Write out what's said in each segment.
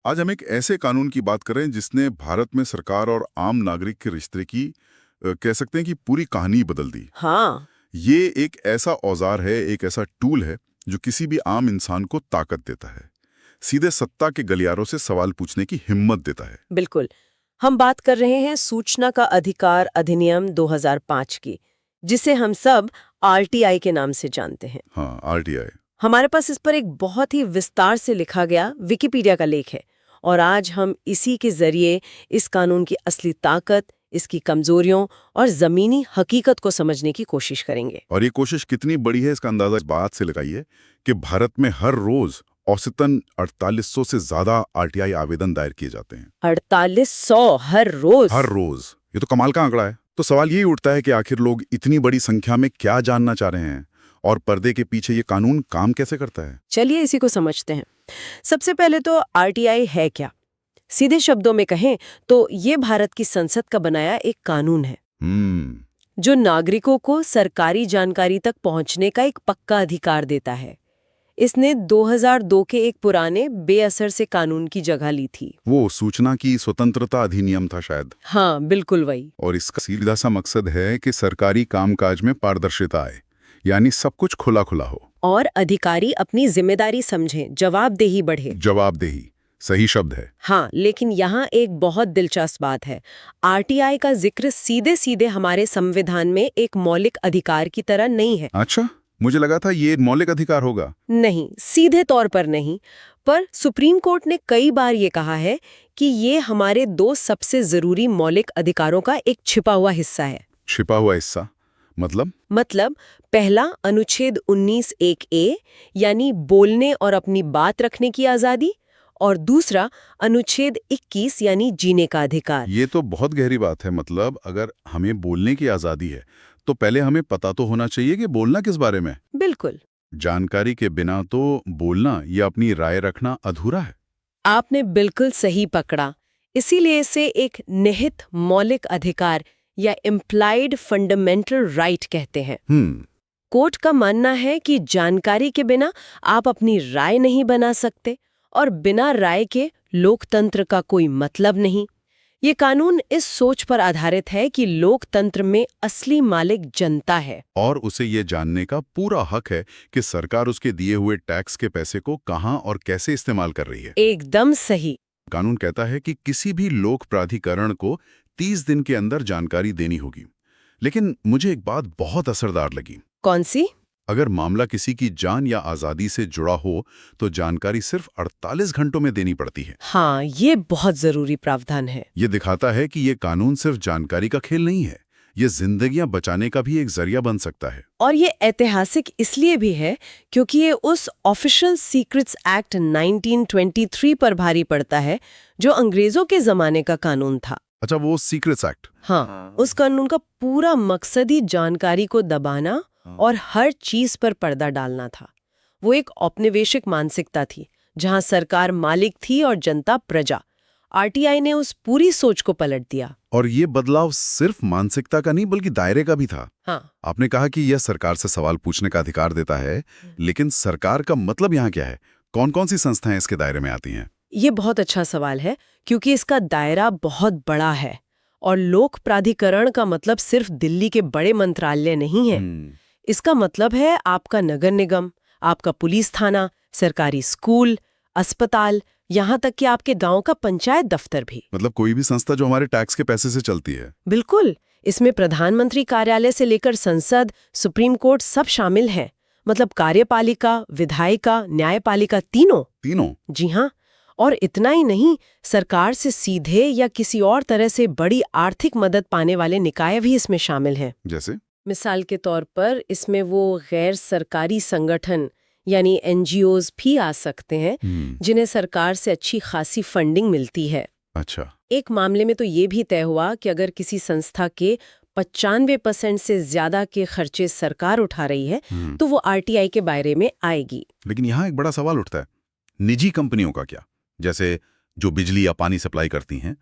आज हम एक ऐसे कानून की बात करें जिसने भारत में सरकार और आम नागरिक के रिश्ते की कह सकते हैं कि पूरी कहानी बदल दी। हाँ, ये एक ऐसा औजार है, एक ऐसा टूल है जो किसी भी आम इंसान को ताकत देता है, सीधे सत्ता के गलियारों से सवाल पूछने की हिम्मत देता है। बिल्कुल। हम बात कर रहे हैं सूचना का अधिकार अधिनियम 2005 की, जिसे हम सब आरटीआई के नाम से जानते हैं। हाँ, आरटीआई। हमारे पास इस पर एक बहुत ही विस्तार से लिखा गया विकिपीडिया का लेख है और आज हम इसी के जरिए इस कानून की असली ताकत, इसकी कमजोरियों और जमीनी हकीकत को समझने की कोशिश करेंगे। और ये कोशिश कितनी बड़ी है इसका अंदाजा इस बात से लगाइए कि भारत में हर रोज औसतन 4800 से ज्यादा आरटीआई आवेदन दायर किए जाते हैं। 4800 हर रोज? हर रोज। ये तो कमाल का आंकड़ा है। तो सवाल यही उठता है कि आखिर लोग इतनी बड़ी संख्या में क्या जानना चाह रहे हैं और पर्दे के पीछे ये कानून काम कैसे करता है। चलिए इसी को समझते हैं। सबसे पहले तो आरटीआई है क्या? सीधे शब्दों में कहें तो ये भारत की संसद का बनाया एक कानून है जो नागरिकों को सरकारी जानकारी तक पहुंचने का एक पक्का अधिकार देता है। इसने 2002 के एक पुराने बेअसर से कानून की जगह ली थी। वो सूचना की स्वतंत्रता अधिनियम था शायद। हाँ, बिल्कुल वही। और इसका सीधा सा मकसद है कि सरकारी कामकाज में पारदर्शिता आए, यानी सब कुछ खुला खुला हो और अधिकारी अपनी जिम्मेदारी समझें, जवाबदेही बढ़े। जवाबदेही सही शब्द है। हाँ, लेकिन यहाँ एक बहुत दिलचस्प बात है। आरटीआई का जिक्र सीधे सीधे हमारे संविधान में एक मौलिक अधिकार की तरह नहीं है। अच्छा, मुझे लगा था ये मौलिक अधिकार होगा। नहीं, सीधे तौर पर नहीं, पर सुप्रीम कोर्ट ने कई बार ये कहा है कि ये हमारे दो सबसे जरूरी मौलिक अधिकारों का एक छिपा हुआ हिस्सा है। छिपा हुआ हिस्सा मतलब पहला अनुच्छेद 19(1)(a) यानी बोलने और अपनी बात रखने की आजादी, और दूसरा अनुच्छेद 21 यानी जीने का अधिकार। ये तो बहुत गहरी बात है। मतलब अगर हमें बोलने की आजादी है तो पहले हमें पता तो होना चाहिए कि बोलना किस बारे में। बिल्कुल। जानकारी के बिना तो बोलना या अपनी राय रखना अधूरा है। आपने बिल्कुल सही पकड़ा। इसीलिए इसे एक निहित मौलिक अधिकार या इम्प्लाइड फंडामेंटल राइट कहते हैं। कोर्ट का मानना है कि जानकारी के बिना आप अपनी राय नहीं बना सकते और बिना राय के लोकतंत्र का कोई मतलब नहीं। ये कानून इस सोच पर आधारित है कि लोकतंत्र में असली मालिक जनता है और उसे ये जानने का पूरा हक है कि सरकार उसके दिए हुए टैक्स के पैसे को कहां और कैसे इस्तेमाल कर रही है। एकदम सही। कानून कहता है कि किसी भी लोक प्राधिकरण को 30 दिन के अंदर जानकारी देनी होगी। लेकिन मुझे एक बात बहुत असरदार लगी। कौन सी? अगर मामला किसी की जान या आजादी से जुड़ा हो तो जानकारी सिर्फ 48 घंटों में देनी पड़ती है। हाँ, ये बहुत जरूरी प्रावधान है। ये दिखाता है कि ये कानून सिर्फ जानकारी का खेल नहीं है, ये जिंदगियां बचाने का भी एक जरिया बन सकता है। और ये ऐतिहासिक इसलिए भी है क्योंकि ये उस ऑफिशियल सीक्रेट्स एक्ट 1923 पर भारी पड़ता है जो अंग्रेजों के जमाने का कानून था। अच्छा, वो सीक्रेट्स एक्ट। हाँ, उस कानून का पूरा मकसद ही जानकारी को दबाना और हर चीज पर पर्दा डालना था। वो एक औपनिवेशिक मानसिकता थी जहां सरकार मालिक थी और जनता प्रजा। आरटीआई ने उस पूरी सोच को पलट दिया। और ये बदलाव सिर्फ मानसिकता का नहीं बल्कि दायरे का भी था। हाँ। आपने कहा कि यह सरकार से सवाल पूछने का अधिकार देता है, लेकिन सरकार का मतलब यहाँ क्या है? कौन कौन सी संस्थाएं इसके दायरे में आती हैं? ये बहुत अच्छा सवाल है क्योंकि इसका दायरा बहुत बड़ा है और लोक प्राधिकरण का मतलब सिर्फ दिल्ली के बड़े मंत्रालय नहीं है। इसका मतलब है आपका नगर निगम, आपका पुलिस थाना, सरकारी स्कूल, अस्पताल, यहाँ तक कि आपके गांव का पंचायत दफ्तर भी। मतलब कोई भी संस्था जो हमारे टैक्स के पैसे से चलती है। बिल्कुल। इसमें प्रधानमंत्री कार्यालय से लेकर संसद, सुप्रीम कोर्ट सब शामिल है। मतलब कार्यपालिका, विधायिका, न्यायपालिका तीनों। जी हाँ। और इतना ही नहीं, सरकार से सीधे या किसी और तरह से बड़ी आर्थिक मदद पाने वाले निकाय भी इसमें शामिल हैं। जैसे मिसाल के तौर पर इसमें वो गैर सरकारी संगठन यानी एनजीओज भी आ सकते हैं जिन्हें सरकार से अच्छी खासी फंडिंग मिलती है। अच्छा। एक मामले में तो ये भी तय हुआ कि अगर किसी संस्था के 95% से ज्यादा के खर्चे सरकार उठा रही है तो वो आरटीआई के दायरे में आएगी। लेकिन यहाँ एक बड़ा सवाल उठता है, निजी कंपनियों का क्या? जैसे जो बिजली या पानी सप्लाई करती हैं।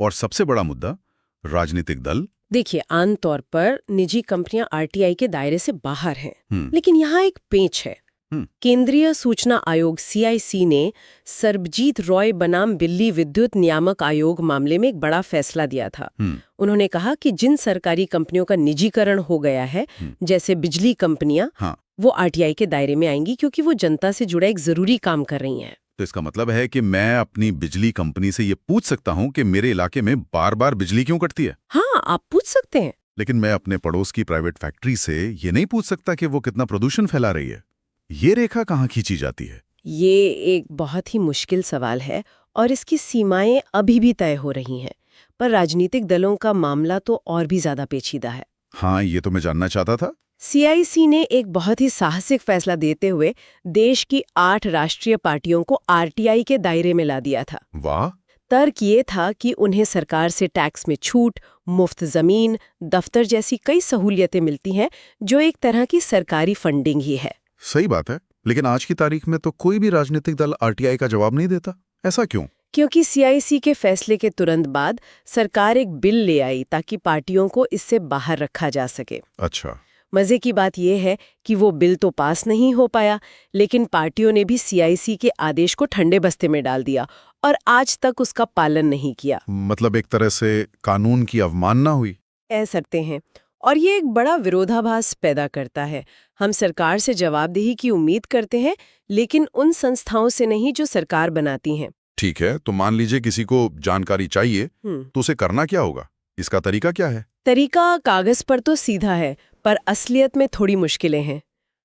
और सबसे बड़ा मुद्दा, राजनीतिक दल। देखिए, आमतौर पर निजी कंपनियां आरटीआई के दायरे से बाहर हैं, लेकिन यहाँ एक पेंच है। केंद्रीय सूचना आयोग CIC ने सरबजीत रॉय बनाम दिल्ली विद्युत नियामक आयोग मामले में एक बड़ा फैसला दिया था। उन्होंने कहा कि जिन सरकारी कंपनियों का निजीकरण हो गया है, जैसे बिजली कंपनियां, वो RTI के दायरे में आएंगी क्योंकि वो जनता से जुड़ा एक जरूरी काम कर रही हैं। तो इसका मतलब है कि मैं अपनी बिजली कंपनी से ये पूछ सकता हूँ कि मेरे इलाके में बार बार बिजली क्यों कटती है? हाँ, आप पूछ सकते हैं। लेकिन मैं अपने पड़ोस की प्राइवेट फैक्ट्री से ये नहीं पूछ सकता कि वो कितना प्रदूषण फैला रही है। ये रेखा कहाँ खींची जाती है? ये एक बहुत ही मुश्किल सवाल है और इसकी सीमाएं अभी भी तय हो रही हैं। पर राजनीतिक दलों का मामला तो और भी ज्यादा पेचीदा है। हाँ, ये तो मैं जानना चाहता था। CIC ने एक बहुत ही साहसिक फैसला देते हुए देश की 8 राष्ट्रीय पार्टियों को RTI के दायरे में ला दिया था। वाह! तर्क ये था कि उन्हें सरकार से टैक्स में छूट, मुफ्त जमीन, दफ्तर जैसी कई सहूलियतें मिलती हैं, जो एक तरह की सरकारी फंडिंग ही है। सही बात है, लेकिन आज की तारीख में तो कोई भी राजनीतिक दल RTI का जवाब नहीं देता। ऐसा क्यों? क्योंकि CIC के फैसले के तुरंत बाद सरकार एक बिल ले आई ताकि पार्टियों को इससे बाहर रखा जा सके। अच्छा। मजे की बात यह है कि वो बिल तो पास नहीं हो पाया, लेकिन पार्टियों ने भी CIC के आदेश को ठंडे बस्ते में डाल दिया और आज तक उसका पालन नहीं किया। मतलब एक तरह से कानून की अवमानना हुई, कह सकते हैं। और ये एक बड़ा विरोधाभास पैदा करता है। हम सरकार से जवाबदेही की उम्मीद करते हैं, लेकिन उन संस्थाओं से नहीं जो सरकार बनाती हैं। ठीक है, तो मान लीजिए किसी को जानकारी चाहिए, तो उसे करना क्या होगा? इसका तरीका क्या है? तरीका कागज पर तो सीधा है, पर असलियत में थोड़ी मुश्किलें हैं।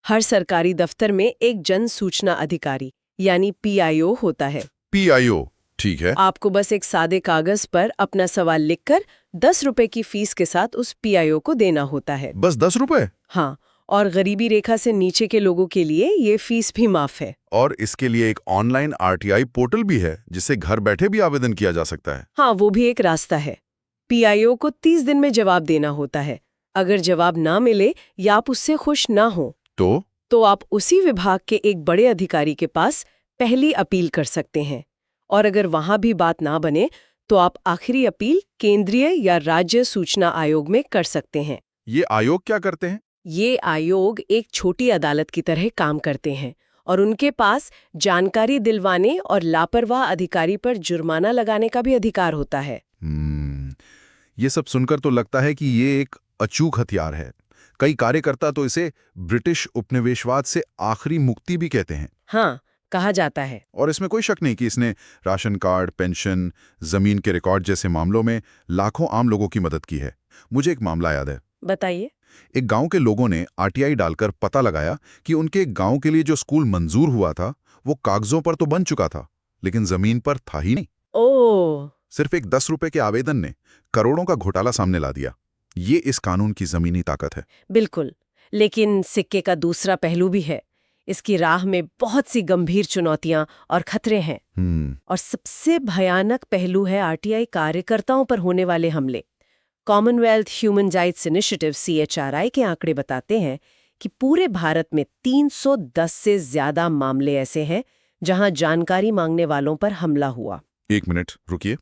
हर सरकारी दफ्तर में एक जन सूचना अधिकारी यानी PIO होता है। PIO, ठीक है। आपको बस एक सादे कागज पर अपना सवाल लिखकर 10 रुपए की फीस के साथ उस PIO को देना होता है। बस 10 रुपए? हाँ, और गरीबी रेखा से नीचे के लोगों के लिए ये फीस भी माफ है। और इसके लिए एक ऑनलाइन RTI पोर्टल भी है जिससे घर बैठे भी आवेदन किया जा सकता है। हाँ, वो भी एक रास्ता है। PIO को 30 दिन में जवाब देना होता है। अगर जवाब ना मिले या आप उससे खुश ना हो तो आप उसी विभाग के एक बड़े अधिकारी के पास पहली अपील कर सकते हैं। और अगर वहां भी बात ना बने तो आप आखिरी अपील केंद्रीय या राज्य सूचना आयोग में कर सकते हैं। ये आयोग क्या करते हैं? ये आयोग एक छोटी अदालत की तरह काम करते हैं और उनके पास जानकारी दिलवाने और लापरवाह अधिकारी पर जुर्माना लगाने का भी अधिकार होता है। ये सब सुनकर तो लगता है कि ये एक अचूक हथियार है। कई कार्यकर्ता तो इसे ब्रिटिश उपनिवेशवाद से आखिरी मुक्ति भी कहते हैं। हाँ, कहा जाता है। और इसमें कोई शक नहीं कि इसने राशन कार्ड, पेंशन, जमीन के रिकॉर्ड जैसे मामलों में लाखों आम लोगों की मदद की है। मुझे एक मामला याद है। बताइए। एक गांव के लोगों ने RTI डालकर पता लगाया कि उनके गांव के लिए जो स्कूल मंजूर हुआ था वो कागजों पर तो बन चुका था, लेकिन जमीन पर था ही नहीं। ओह! सिर्फ एक 10 रुपए के आवेदन ने करोड़ों का घोटाला सामने ला दिया। ये इस कानून की जमीनी ताकत है। बिल्कुल, लेकिन सिक्के का दूसरा पहलू भी है। इसकी राह में बहुत सी गंभीर चुनौतियां और खतरे हैं। और सबसे भयानक पहलू है RTI कार्यकर्ताओं पर होने वाले हमले। Commonwealth human rights initiative CHRI के आंकड़े बताते हैं कि पूरे भारत में 310 से ज्यादा मामले ऐसे हैं जहां जानकारी मांगने वालों पर हमला हुआ। एक मिनट रुकिए,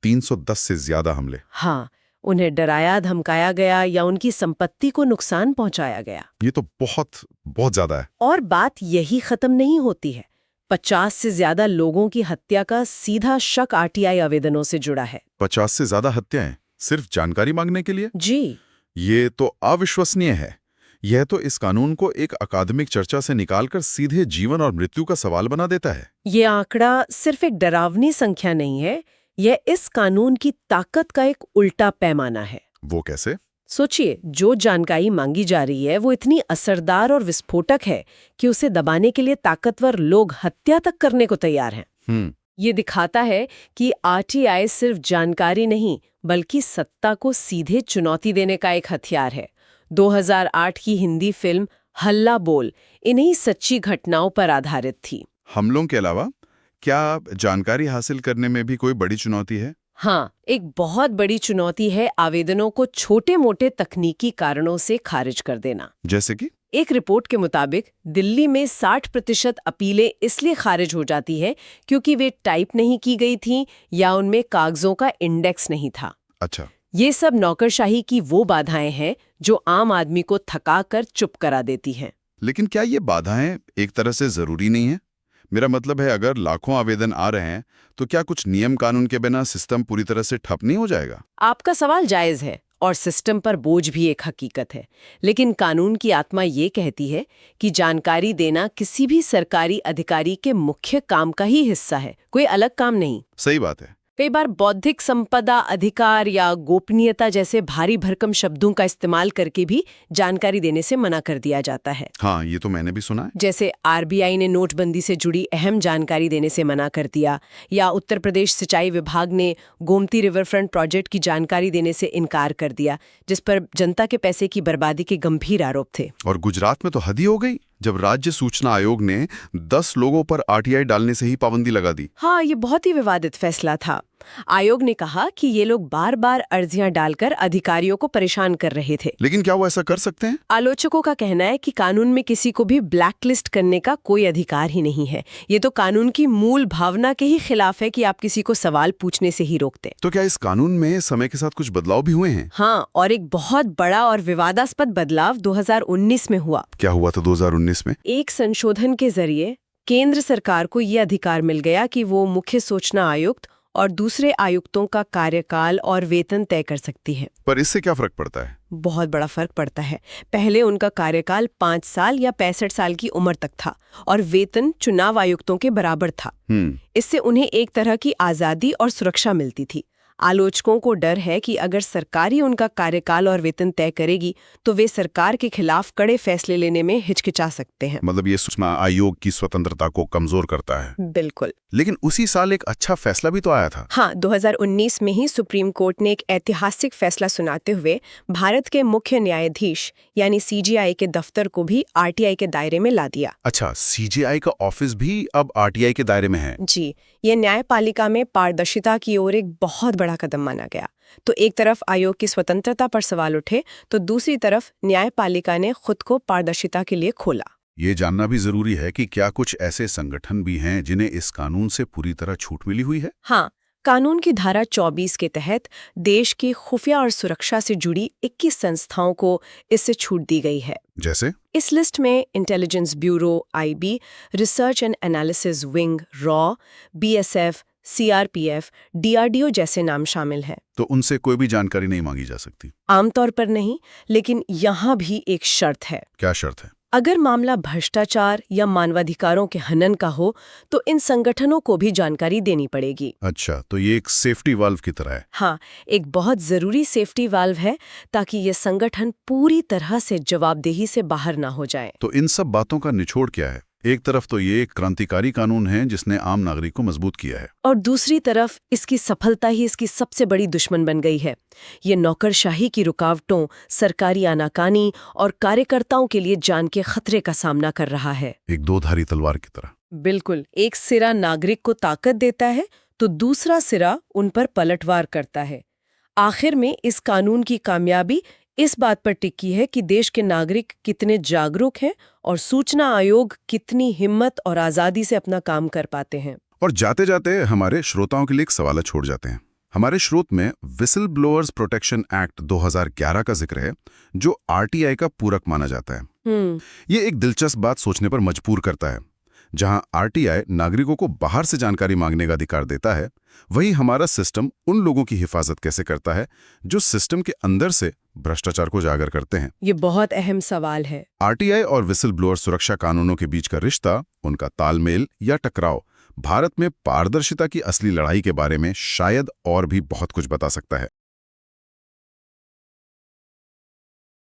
310 से ज्यादा हमले? हाँ, उन्हें डराया धमकाया गया या उनकी संपत्ति को नुकसान पहुंचाया गया। ये तो बहुत बहुत ज्यादा है। और बात यही खत्म नहीं होती है। 50 से ज्यादा लोगों की हत्या का सीधा शक RTI आवेदनों से जुड़ा है। 50 से ज्यादा हत्याएं सिर्फ जानकारी मांगने के लिए? जी। ये तो अविश्वसनीय है। यह तो इस कानून को एक अकादमिक चर्चा से निकालकर सीधे जीवन और मृत्यु का सवाल बना देता है। ये आंकड़ा सिर्फ एक डरावनी संख्या नहीं है, यह इस कानून की ताकत का एक उल्टा पैमाना है। वो कैसे? सोचिए, जो जानकारी मांगी जा रही है वो इतनी असरदार और विस्फोटक है कि उसे दबाने के लिए ताकतवर लोग हत्या तक करने को तैयार हैं। ये दिखाता है कि RTI सिर्फ जानकारी नहीं बल्कि सत्ता को सीधे चुनौती देने का एक हथियार है। 2008 की हिंदी फिल्म हल्ला बोल इन्हीं सच्ची घटनाओं पर आधारित थी। हमलों के अलावा क्या जानकारी हासिल करने में भी कोई बड़ी चुनौती है? हाँ, एक बहुत बड़ी चुनौती है आवेदनों को छोटे-मोटे तकनीकी कारणों से खारिज कर देना। जैसे कि? एक रिपोर्ट के मुताबिक दिल्ली में 60% अपीलें इसलिए खारिज हो जाती है क्योंकि वे टाइप नहीं की गई थीं या उनमें कागजों का इंडेक्स नहीं था। अच्छा। ये सब नौकरशाही की वो बाधाएं हैं जो आम आदमी को थका कर चुप करा देती हैं। लेकिन क्या ये बाधाएं एक तरह से जरूरी नहीं है? मेरा मतलब है, अगर लाखों आवेदन आ रहे हैं तो क्या कुछ नियम कानून के बिना सिस्टम पूरी तरह से ठप नहीं हो जाएगा? आपका सवाल जायज है और सिस्टम पर बोझ भी एक हकीकत है। लेकिन कानून की आत्मा ये कहती है कि जानकारी देना किसी भी सरकारी अधिकारी के मुख्य काम का ही हिस्सा है, कोई अलग काम नहीं। सही बात है। कई बार बौद्धिक संपदा अधिकार या गोपनीयता जैसे भारी भरकम शब्दों का इस्तेमाल करके भी जानकारी देने से मना कर दिया जाता है। हाँ, ये तो मैंने भी सुना है। जैसे आरबीआई ने नोटबंदी से जुड़ी अहम जानकारी देने से मना कर दिया, या उत्तर प्रदेश सिंचाई विभाग ने गोमती रिवरफ्रंट प्रोजेक्ट की जानकारी देने से इनकार कर दिया, जिस पर जनता के पैसे की बर्बादी के गंभीर आरोप थे। और गुजरात में तो हद ही हो गई, जब राज्य सूचना आयोग ने 10 लोगों पर आरटीआई डालने से ही पाबंदी लगा दी। हाँ, ये बहुत ही विवादित फैसला था। आयोग ने कहा कि ये लोग बार बार अर्जियां डालकर अधिकारियों को परेशान कर रहे थे। लेकिन क्या वो ऐसा कर सकते हैं? आलोचकों का कहना है कि कानून में किसी को भी ब्लैकलिस्ट करने का कोई अधिकार ही नहीं है। ये तो कानून की मूल भावना के ही खिलाफ है कि आप किसी को सवाल पूछने से ही रोकते। तो क्या इस कानून में समय के साथ कुछ बदलाव भी हुए हैं? हाँ, और एक बहुत बड़ा और विवादास्पद बदलाव 2019 में हुआ। क्या हुआ था 2019 में? एक संशोधन के जरिए केंद्र सरकार को ये अधिकार मिल गया कि वो मुख्य सूचना आयुक्त और दूसरे आयुक्तों का कार्यकाल और वेतन तय कर सकती है। पर इससे क्या फर्क पड़ता है? बहुत बड़ा फर्क पड़ता है। पहले उनका कार्यकाल 5 साल या 65 साल की उम्र तक था और वेतन चुनाव आयुक्तों के बराबर था। इससे उन्हें एक तरह की आजादी और सुरक्षा मिलती थी। आलोचकों को डर है कि अगर सरकार ही उनका कार्यकाल और वेतन तय करेगी तो वे सरकार के खिलाफ कड़े फैसले लेने में हिचकिचा सकते हैं। मतलब ये सूचना आयोग की स्वतंत्रता को कमजोर करता है। बिल्कुल। लेकिन उसी साल एक अच्छा फैसला भी तो आया था। हाँ, 2019 में ही सुप्रीम कोर्ट ने एक ऐतिहासिक फैसला सुनाते हुए भारत के मुख्य न्यायाधीश यानी सीजेआई के दफ्तर को भी आरटीआई के दायरे में ला दिया। अच्छा, सीजेआई का ऑफिस भी अब आरटीआई के दायरे में है? जी, ये न्यायपालिका में पारदर्शिता की ओर एक बहुत बड़ा कदम माना गया। तो एक तरफ आयोग की स्वतंत्रता पर सवाल उठे तो दूसरी तरफ न्यायपालिका ने खुद को पारदर्शिता के लिए खोला। ये जानना भी जरूरी है कि क्या कुछ ऐसे संगठन भी हैं जिन्हें इस कानून से पूरी तरह छूट मिली हुई है? हाँ, कानून की धारा 24 के तहत देश की खुफिया और सुरक्षा से जुड़ी 21 संस्थाओं को इससे छूट दी गई है। जैसे? इस लिस्ट में intelligence bureau IB, research and analysis wing raw, BSF, CRPF, DRDO जैसे नाम शामिल हैं। तो उनसे कोई भी जानकारी नहीं मांगी जा सकती? आमतौर पर नहीं, लेकिन यहाँ भी एक शर्त है। क्या शर्त है? अगर मामला भ्रष्टाचार या मानवाधिकारों के हनन का हो तो इन संगठनों को भी जानकारी देनी पड़ेगी। अच्छा, तो ये एक सेफ्टी वाल्व की तरह है। हाँ, एक बहुत जरूरी सेफ्टी वाल्व है ताकि ये संगठन पूरी तरह से जवाबदेही से बाहर ना हो जाए। तो इन सब बातों का निचोड़ क्या है? एक तरफ तो ये एक क्रांतिकारी कानून है जिसने आम नागरिक को मजबूत किया है, और दूसरी तरफ इसकी सफलता ही इसकी सबसे बड़ी दुश्मन बन गई है। ये नौकरशाही की रुकावटों, सरकारी आनाकानी और कार्यकर्ताओं के लिए जान के खतरे का सामना कर रहा है। एक दो-धारी तलवार की तरह। बिल्कुल, एक सिरा नागरिक को ताकत देता है तो दूसरा सिरा उन पर पलटवार करता है। आखिर में इस कानून की कामयाबी इस बात पर टिकी है कि देश के नागरिक कितने जागरूक हैं और सूचना आयोग कितनी हिम्मत और आजादी से अपना काम कर पाते हैं। और जाते जाते हमारे श्रोताओं के लिए एक सवाल छोड़ जाते हैं। हमारे स्रोत में विसल ब्लोअर्स प्रोटेक्शन एक्ट 2011 का जिक्र है, जो आरटीआई का पूरक माना जाता है। ये एक दिलचस्प बात सोचने पर मजबूर करता है। जहां आरटीआई नागरिकों को बाहर से जानकारी मांगने का अधिकार देता है, वहीं हमारा सिस्टम उन लोगों की हिफाजत कैसे करता है जो सिस्टम के अंदर से भ्रष्टाचार को उजागर करते हैं? ये बहुत अहम सवाल है। आरटीआई और विसल ब्लोअर सुरक्षा कानूनों के बीच का रिश्ता, उनका तालमेल या टकराव भारत में पारदर्शिता की असली लड़ाई के बारे में शायद और भी बहुत कुछ बता सकता है।